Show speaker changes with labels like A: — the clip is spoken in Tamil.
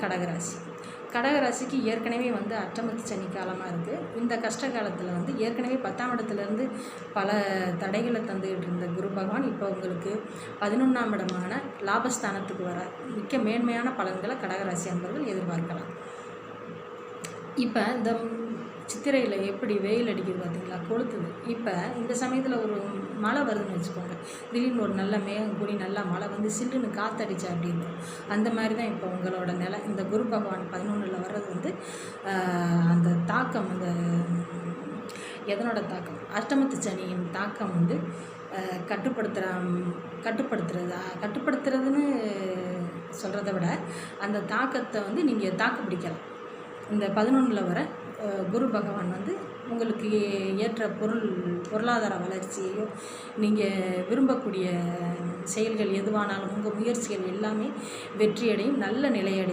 A: கடகராசி. கடகராசிக்கு ஏற்கனவே அட்டமத்து சனி காலமாக இருக்குது. இந்த கஷ்ட காலத்தில் ஏற்கனவே 10ஆம் இடத்துலேருந்து பல தடைகளை தந்துக்கிட்டு இருந்த குரு பகவான் இப்போ உங்களுக்கு 11ஆம் இடமான லாபஸ்தானத்துக்கு வர மிக்க மேன்மையான பலன்களை கடகராசி அன்பர்கள் எதிர்பார்க்கலாம். இப்போ இந்த சித்திரையில் எப்படி வெயில் அடிக்குது பார்த்தீங்களா, கொளுத்துது. இப்போ இந்த சமயத்தில் ஒரு மழை வருதுன்னு வச்சுக்கோங்க, திடீர்னு ஒரு நல்ல மேகம் கூடி நல்லா மழை சில்லுன்னு காற்றடிச்சா அப்படின்னு அந்த மாதிரி தான் இப்போ உங்களோட நிலை. இந்த குரு பகவான் 11ல் வர்றது அந்த தாக்கம், அந்த எதனோட தாக்கம், அஷ்டமத்து சனியின் தாக்கம் கட்டுப்படுத்துறதுன்னு சொல்கிறத விட அந்த தாக்கத்தை நீங்கள் தாக்கு பிடிக்கலாம். இந்த 11ல் வர குரு பகவான் உங்களுக்கு ஏற்ற பொருளாதார வளர்ச்சியையோ நீங்கள் விரும்பக்கூடிய செயல்கள் எதுவானாலும் உங்கள் முயற்சிகள் எல்லாமே வெற்றியடையும், நல்ல நிலையடையும்.